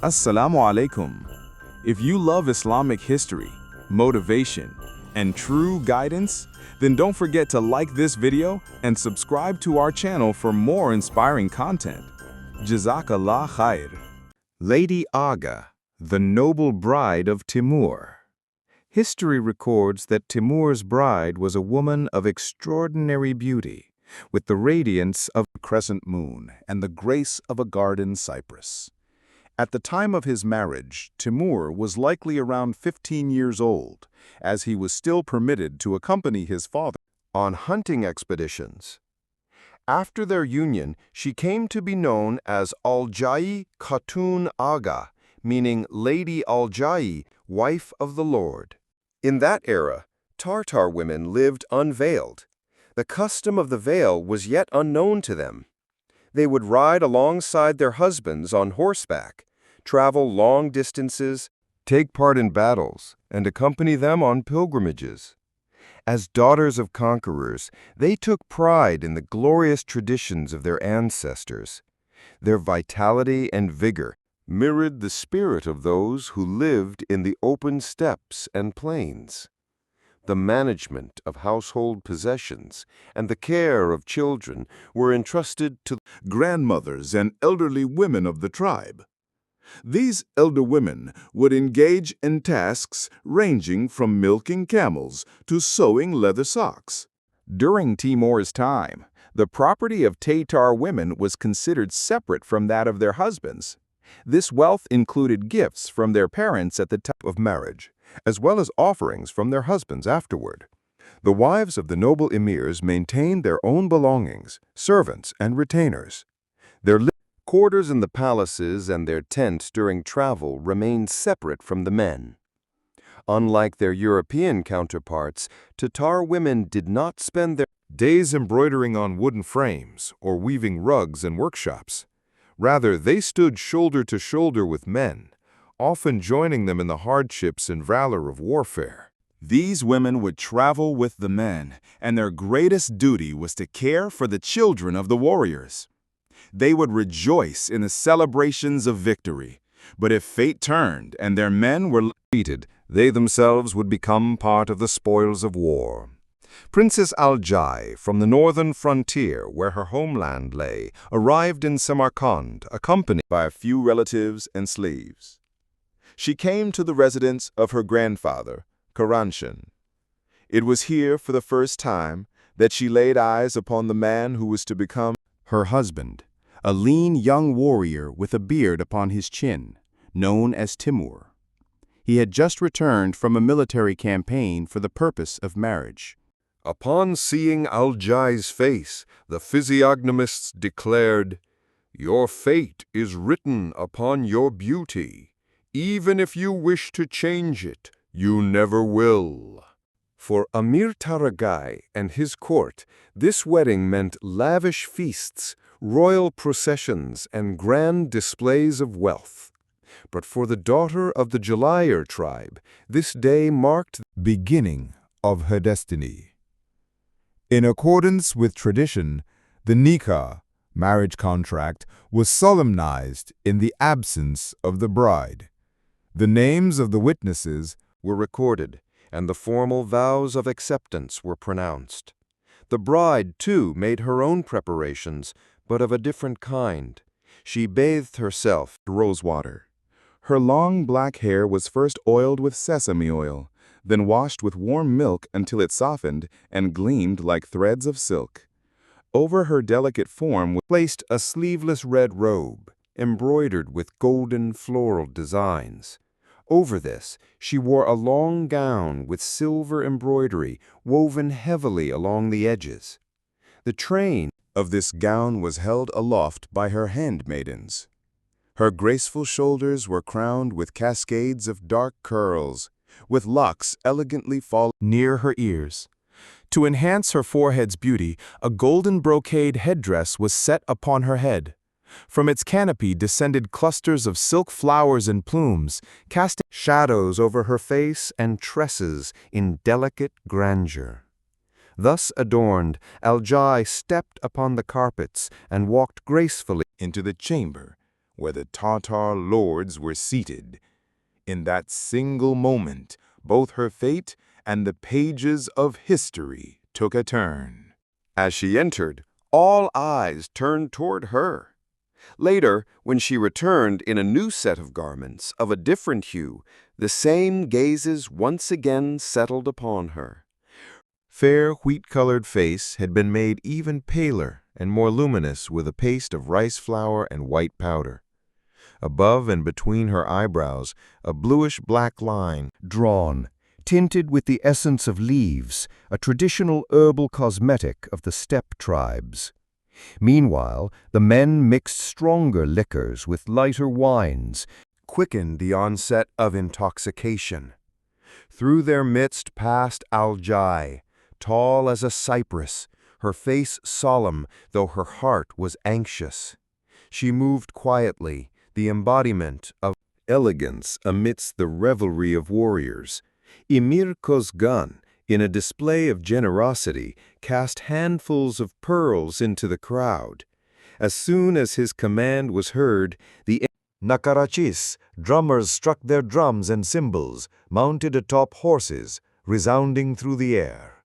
Assalamu alaikum. If you love Islamic history, motivation, and true guidance, then don't forget to like this video and subscribe to our channel for more inspiring content. Jazakallah khair. Lady Agha, the noble bride of Timur. History records that Timur's bride was a woman of extraordinary beauty, with the radiance of a crescent moon and the grace of a garden cypress. At the time of his marriage, Timur was likely around 15 years old, as he was still permitted to accompany his father on hunting expeditions. After their union, she came to be known as Khatoon Agha, meaning Lady Al-Jai, wife of the Lord. In that era, Tartar women lived unveiled. The custom of the veil was yet unknown to them. They would ride alongside their husbands on horseback, travel long distances, take part in battles, and accompany them on pilgrimages. As daughters of conquerors, they took pride in the glorious traditions of their ancestors. Their vitality and vigor mirrored the spirit of those who lived in the open steppes and plains. The management of household possessions and the care of children were entrusted to Grandmothers and elderly women of the tribe. These elder women would engage in tasks ranging from milking camels to sewing leather socks. During Timur's time, the property of Tatar women was considered separate from that of their husbands. This wealth included gifts from their parents at the time of marriage, as well as offerings from their husbands afterward. The wives of the noble emirs maintained their own belongings, servants, and retainers. Their quarters in the palaces and their tents during travel remained separate from the men. Unlike their European counterparts, Tatar women did not spend their days embroidering on wooden frames or weaving rugs in workshops. Rather, they stood shoulder to shoulder with men, often joining them in the hardships and valor of warfare. These women would travel with the men, and their greatest duty was to care for the children of the warriors. They would rejoice in the celebrations of victory, but if fate turned and their men were defeated, they themselves would become part of the spoils of war. Princess Al-Jai, from the northern frontier where her homeland lay, arrived in Samarkand, accompanied by a few relatives and slaves. She came to the residence of her grandfather, Karanshan. It was here for the first time that she laid eyes upon the man who was to become her husband, a lean young warrior with a beard upon his chin, known as Timur. He had just returned from a military campaign for the purpose of marriage. Upon seeing Al-Jai's face, the physiognomists declared, "Your fate is written upon your beauty. Even if you wish to change it, you never will." For Amir Timur and his court, this wedding meant lavish feasts, royal processions, and grand displays of wealth. But for the daughter of the Jalayir tribe, this day marked the beginning of her destiny. In accordance with tradition, the nikah, marriage contract, was solemnized in the absence of the bride. The names of the witnesses were recorded, and the formal vows of acceptance were pronounced. The bride, too, made her own preparations, but of a different kind. She bathed herself in rose water. Her long black hair was first oiled with sesame oil, then washed with warm milk until it softened and gleamed like threads of silk. Over her delicate form was placed a sleeveless red robe, embroidered with golden floral designs. Over this, she wore a long gown with silver embroidery woven heavily along the edges. The train of this gown was held aloft by her handmaidens. Her graceful shoulders were crowned with cascades of dark curls, with locks elegantly falling near her ears. To enhance her forehead's beauty, a golden brocade headdress was set upon her head. From its canopy descended clusters of silk flowers and plumes, casting shadows over her face and tresses in delicate grandeur. Thus adorned, Al-Jai stepped upon the carpets and walked gracefully into the chamber, where the Tatar lords were seated. In that single moment, both her fate and the pages of history took a turn. As she entered, all eyes turned toward her. Later, when she returned in a new set of garments of a different hue, the same gazes once again settled upon her. Fair wheat-colored face had been made even paler and more luminous with a paste of rice flour and white powder. Above and between her eyebrows, a bluish-black line drawn, tinted with the essence of leaves, a traditional herbal cosmetic of the steppe tribes. Meanwhile, the men mixed stronger liquors with lighter wines, quickened the onset of intoxication. Through their midst passed Al-Jai, tall as a cypress, her face solemn, though her heart was anxious. She moved quietly, the embodiment of elegance amidst the revelry of warriors. Emir Kozgan, in a display of generosity, cast handfuls of pearls into the crowd. As soon as his command was heard, the Nakarachis, drummers struck their drums and cymbals, mounted atop horses, resounding through the air.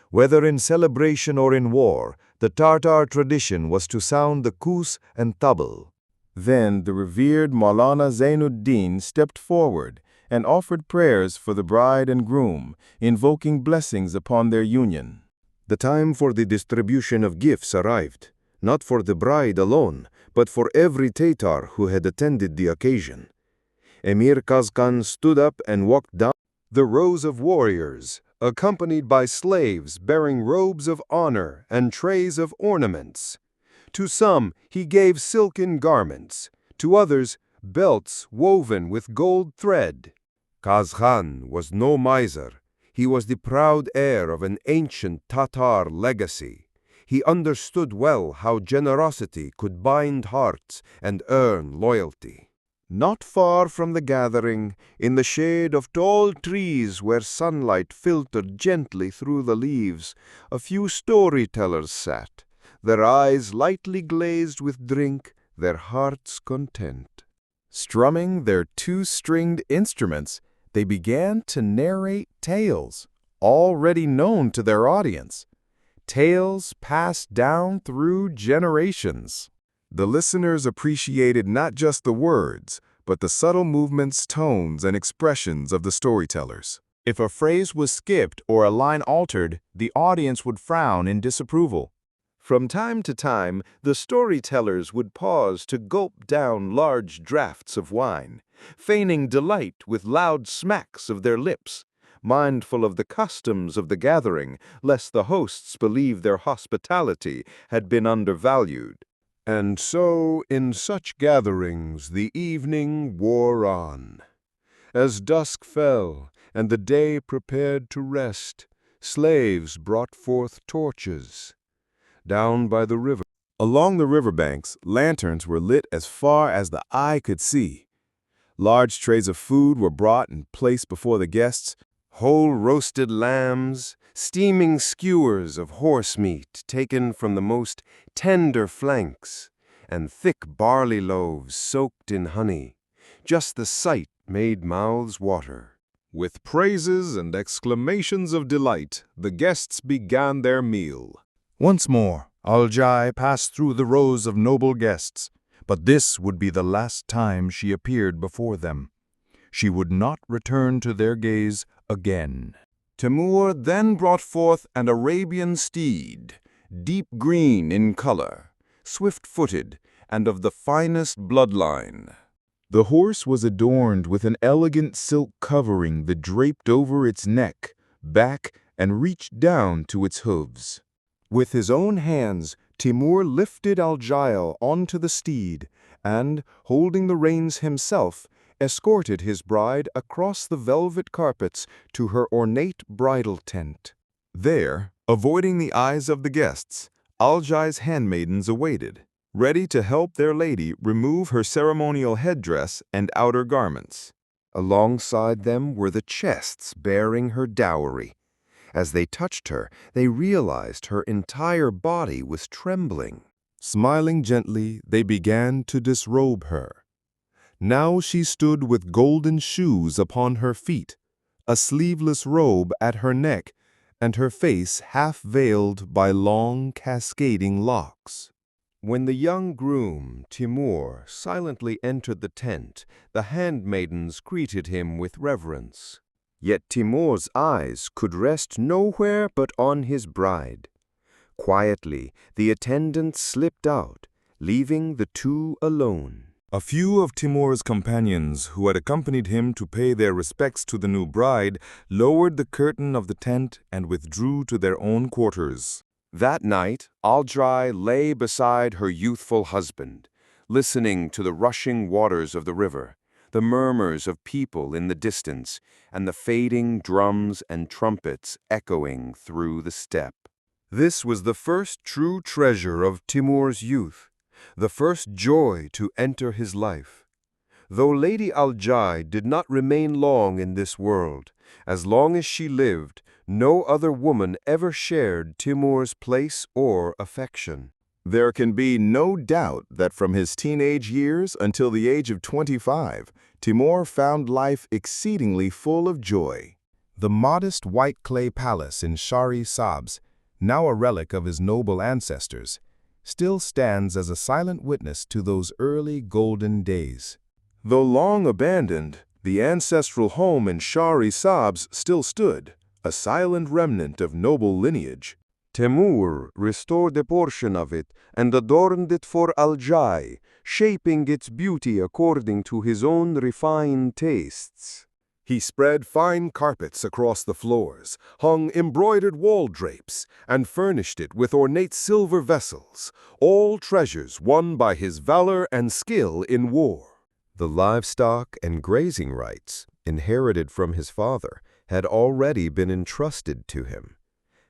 Whether in celebration or in war, the Tartar tradition was to sound the kus and tabl. Then the revered Maulana Zainuddin stepped forward and offered prayers for the bride and groom, invoking blessings upon their union. The time for the distribution of gifts arrived, not for the bride alone, but for every Tatar who had attended the occasion. Emir Kazkan stood up and walked down the rows of warriors, accompanied by slaves bearing robes of honor and trays of ornaments. To some he gave silken garments, to others belts woven with gold thread. Kazkan was no miser. He was the proud heir of an ancient Tatar legacy. He understood well how generosity could bind hearts and earn loyalty. Not far from the gathering, in the shade of tall trees where sunlight filtered gently through the leaves, a few storytellers sat, their eyes lightly glazed with drink, their hearts content. Strumming their two-stringed instruments, they began to narrate tales, already known to their audience. Tales passed down through generations. The listeners appreciated not just the words, but the subtle movements, tones, and expressions of the storytellers. If a phrase was skipped or a line altered, the audience would frown in disapproval. From time to time, the storytellers would pause to gulp down large draughts of wine, feigning delight with loud smacks of their lips, mindful of the customs of the gathering, lest the hosts believe their hospitality had been undervalued. And so, in such gatherings, the evening wore on. As dusk fell, and the day prepared to rest, slaves brought forth torches. Down by the river, Along the riverbanks, lanterns were lit as far as the eye could see. Large trays of food were brought and placed before the guests. Whole roasted lambs, steaming skewers of horse meat taken from the most tender flanks, and thick barley loaves soaked in honey. Just the sight made mouths water. With praises and exclamations of delight, the guests began their meal. Once more, Al-Jai passed through the rows of noble guests, but this would be the last time she appeared before them. She would not return to their gaze again. Timur then brought forth an Arabian steed, deep green in color, swift-footed, and of the finest bloodline. The horse was adorned with an elegant silk covering that draped over its neck, back, and reached down to its hooves. With his own hands, Timur lifted Al-Jai onto the steed and, holding the reins himself, escorted his bride across the velvet carpets to her ornate bridal tent. There, avoiding the eyes of the guests, Al-Jai's handmaidens awaited, ready to help their lady remove her ceremonial headdress and outer garments. Alongside them were the chests bearing her dowry. As they touched her, they realized her entire body was trembling. Smiling gently, they began to disrobe her. Now she stood with golden shoes upon her feet, a sleeveless robe at her neck, and her face half veiled by long cascading locks. When the young groom, Timur, silently entered the tent, the handmaidens greeted him with reverence. Yet Timur's eyes could rest nowhere but on his bride. Quietly, the attendants slipped out, leaving the two alone. A few of Timur's companions who had accompanied him to pay their respects to the new bride lowered the curtain of the tent and withdrew to their own quarters. That night, Al-Jai lay beside her youthful husband, listening to the rushing waters of the river, the murmurs of people in the distance, and the fading drums and trumpets echoing through the steppe. This was the first true treasure of Timur's youth, the first joy to enter his life. Though Lady Al-Jai did not remain long in this world, as long as she lived, no other woman ever shared Timur's place or affection. There can be no doubt that from his teenage years until the age of 25, Timur found life exceedingly full of joy. The modest white clay palace in Shari Sabz, now a relic of his noble ancestors, still stands as a silent witness to those early golden days. Though long abandoned, the ancestral home in Shari Sabz still stood, a silent remnant of noble lineage. Timur restored a portion of it and adorned it for Al-Jai, shaping its beauty according to his own refined tastes. He spread fine carpets across the floors, hung embroidered wall drapes, and furnished it with ornate silver vessels, all treasures won by his valor and skill in war. The livestock and grazing rights, inherited from his father, had already been entrusted to him.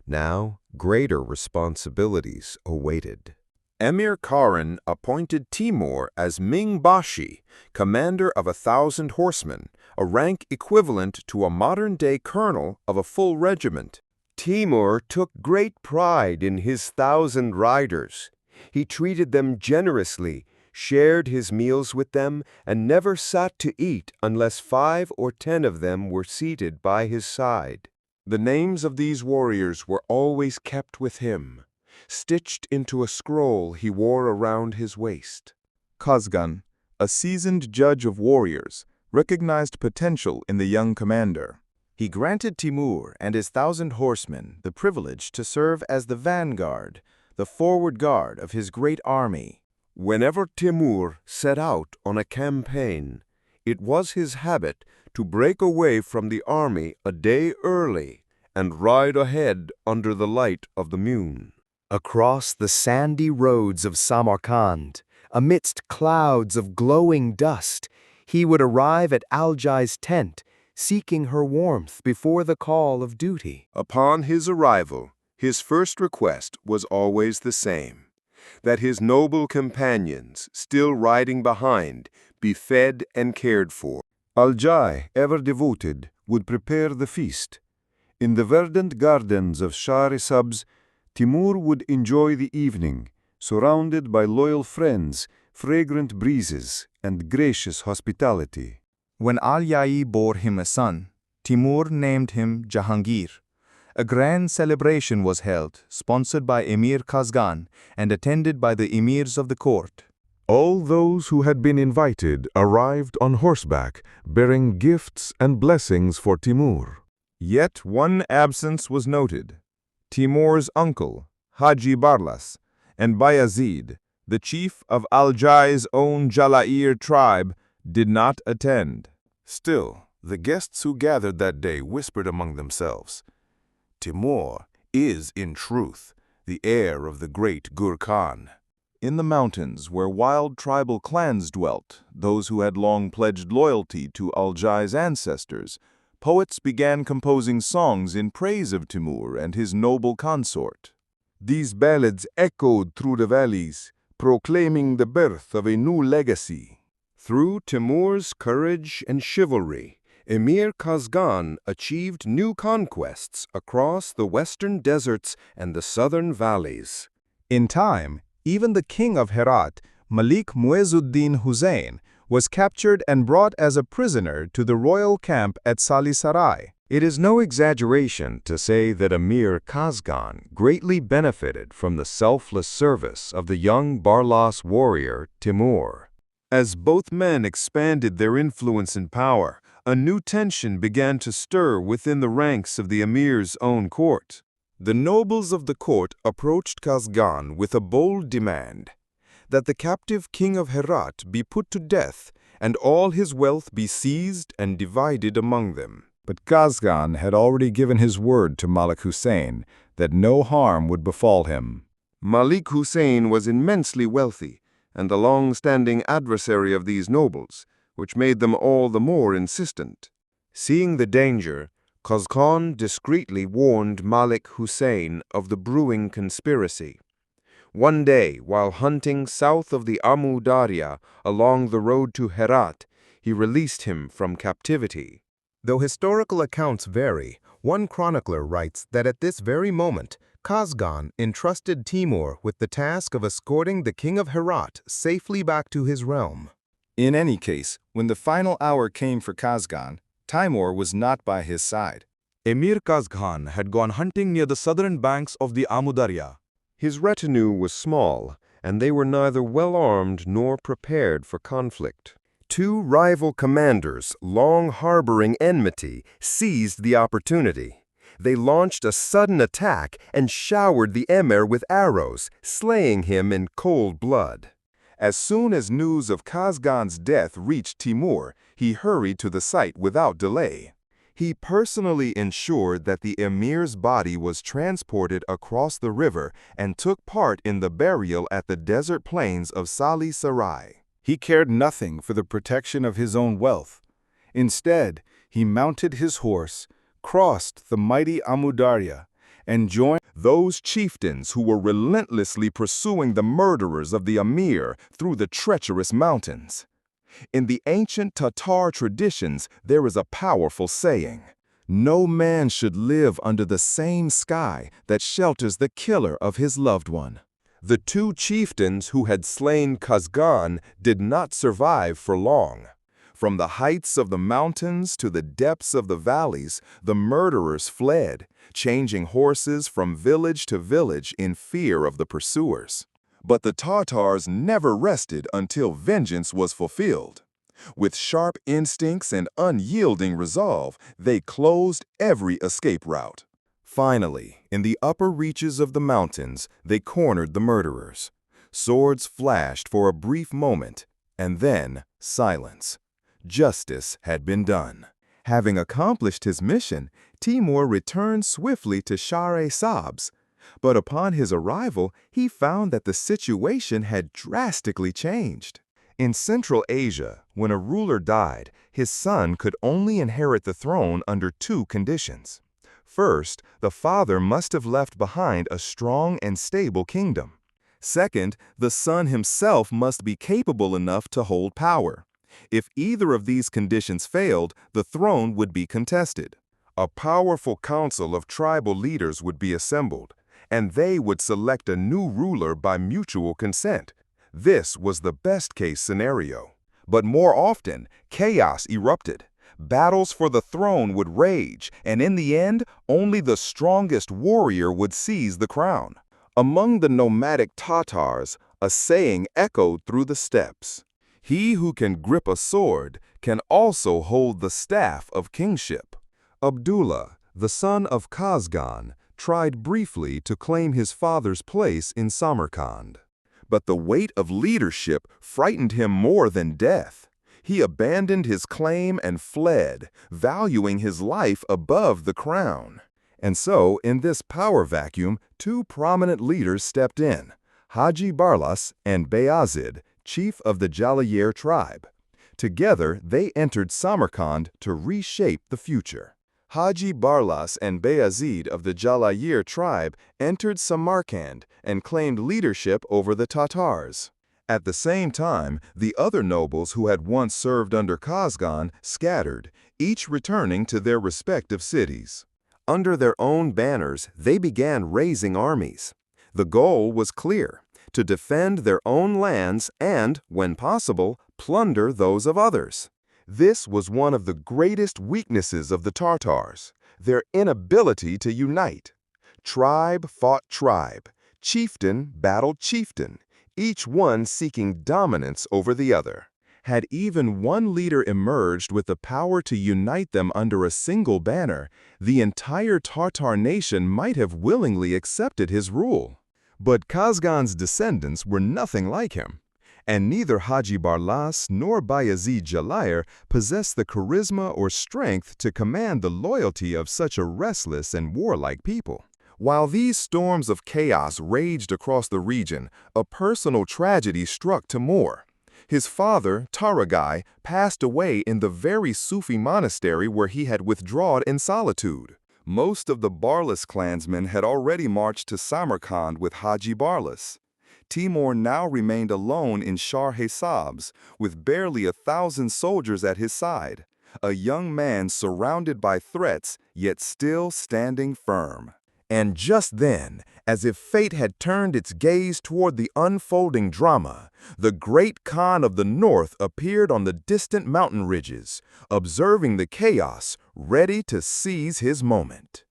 Now, greater responsibilities awaited. Emir Karen appointed Timur as Mingbashi, commander of 1,000 horsemen, a rank equivalent to a modern-day colonel of a full regiment. Timur took great pride in his 1,000 riders. He treated them generously, shared his meals with them, and never sat to eat unless 5 or 10 of them were seated by his side. The names of these warriors were always kept with him, stitched into a scroll he wore around his waist. Khazgan, a seasoned judge of warriors, recognized potential in the young commander. He granted Timur and his 1,000 horsemen the privilege to serve as the vanguard, the forward guard of his great army. Whenever Timur set out on a campaign, it was his habit to break away from the army a day early and ride ahead under the light of the moon. Across the sandy roads of Samarkand, amidst clouds of glowing dust, he would arrive at Al-Jai's tent, seeking her warmth before the call of duty. Upon his arrival, his first request was always the same, that his noble companions, still riding behind, be fed and cared for. Al-Jai, ever devoted, would prepare the feast. In the verdant gardens of Shari Sabz, Timur would enjoy the evening, surrounded by loyal friends, fragrant breezes, and gracious hospitality. When Al-Jai bore him a son, Timur named him Jahangir. A grand celebration was held, sponsored by Emir Khazgan and attended by the emirs of the court. All those who had been invited arrived on horseback, bearing gifts and blessings for Timur. Yet one absence was noted. Timur's uncle, Haji Barlas, and Bayazid, the chief of Al-Jai's own Jala'ir tribe, did not attend. Still, the guests who gathered that day whispered among themselves, "Timur is, in truth, the heir of the great Gur Khan." In the mountains where wild tribal clans dwelt, those who had long pledged loyalty to Al-Jai's ancestors, poets began composing songs in praise of Timur and his noble consort. These ballads echoed through the valleys, proclaiming the birth of a new legacy. Through Timur's courage and chivalry, Emir Khazgan achieved new conquests across the western deserts and the southern valleys. In time, Even the king of Herat, Malik Muezzuddin Hussein, was captured and brought as a prisoner to the royal camp at Salisarai. It is no exaggeration to say that Amir Kazgan greatly benefited from the selfless service of the young Barlas warrior Timur. As both men expanded their influence and power, a new tension began to stir within the ranks of the emir's own court. The nobles of the court approached Kazgan with a bold demand that the captive king of Herat be put to death and all his wealth be seized and divided among them. But Kazgan had already given his word to Malik Hussein that no harm would befall him. Malik Hussein was immensely wealthy and the long-standing adversary of these nobles, which made them all the more insistent. Seeing the danger, Kazgan discreetly warned Malik Hussein of the brewing conspiracy. One day, while hunting south of the Amu Darya along the road to Herat, he released him from captivity. Though historical accounts vary, one chronicler writes that at this very moment, Kazgan entrusted Timur with the task of escorting the king of Herat safely back to his realm. In any case, when the final hour came for Kazgan, Timur was not by his side. Emir Kazgan had gone hunting near the southern banks of the Amu Darya. His retinue was small, and they were neither well-armed nor prepared for conflict. Two rival commanders, long harboring enmity, seized the opportunity. They launched a sudden attack and showered the emir with arrows, slaying him in cold blood. As soon as news of Kazgan's death reached Timur, he hurried to the site without delay. He personally ensured that the emir's body was transported across the river and took part in the burial at the desert plains of Salih Sarai. He cared nothing for the protection of his own wealth. Instead, he mounted his horse, crossed the mighty Amu Darya, and joined those chieftains who were relentlessly pursuing the murderers of the emir through the treacherous mountains. In the ancient Tatar traditions, there is a powerful saying, "No man should live under the same sky that shelters the killer of his loved one." The two chieftains who had slain Kazgan did not survive for long. From the heights of the mountains to the depths of the valleys, the murderers fled, changing horses from village to village in fear of the pursuers. But the Tatars never rested until vengeance was fulfilled. With sharp instincts and unyielding resolve, they closed every escape route. Finally, in the upper reaches of the mountains, they cornered the murderers. Swords flashed for a brief moment, and then silence. Justice had been done. Having accomplished his mission, Timur returned swiftly to Shahre-Sabz. But upon his arrival, he found that the situation had drastically changed. In Central Asia, when a ruler died, his son could only inherit the throne under two conditions. First, the father must have left behind a strong and stable kingdom. Second, the son himself must be capable enough to hold power. If either of these conditions failed, the throne would be contested. A powerful council of tribal leaders would be assembled, and they would select a new ruler by mutual consent. This was the best-case scenario. But more often, chaos erupted. Battles for the throne would rage, and in the end, only the strongest warrior would seize the crown. Among the nomadic Tatars, a saying echoed through the steppes. He who can grip a sword can also hold the staff of kingship. Abdullah, the son of Kazgan, tried briefly to claim his father's place in Samarkand. But the weight of leadership frightened him more than death. He abandoned his claim and fled, valuing his life above the crown. And so, in this power vacuum, two prominent leaders stepped in, Haji Barlas and Bayazid, chief of the Jalayir tribe. Together, they entered Samarkand to reshape the future. Haji Barlas and Bayazid of the Jalayir tribe entered Samarkand and claimed leadership over the Tatars. At the same time, the other nobles who had once served under Kazgan scattered, each returning to their respective cities. Under their own banners, they began raising armies. The goal was clear: to defend their own lands and, when possible, plunder those of others. This was one of the greatest weaknesses of the Tatars, their inability to unite. Tribe fought tribe, chieftain battled chieftain, each one seeking dominance over the other. Had even one leader emerged with the power to unite them under a single banner, the entire Tatar nation might have willingly accepted his rule. But Kazgan's descendants were nothing like him, and neither Haji Barlas nor Bayezid Jalayir possessed the charisma or strength to command the loyalty of such a restless and warlike people. While these storms of chaos raged across the region, a personal tragedy struck Timur. His father, Taragai, passed away in the very Sufi monastery where he had withdrawn in solitude. Most of the Barlas clansmen had already marched to Samarkand with Haji Barlas. Timur now remained alone in Shar-e-Sabz, with barely 1,000 soldiers at his side, a young man surrounded by threats, yet still standing firm. And just then, as if fate had turned its gaze toward the unfolding drama, the great Khan of the north appeared on the distant mountain ridges, observing the chaos, ready to seize his moment.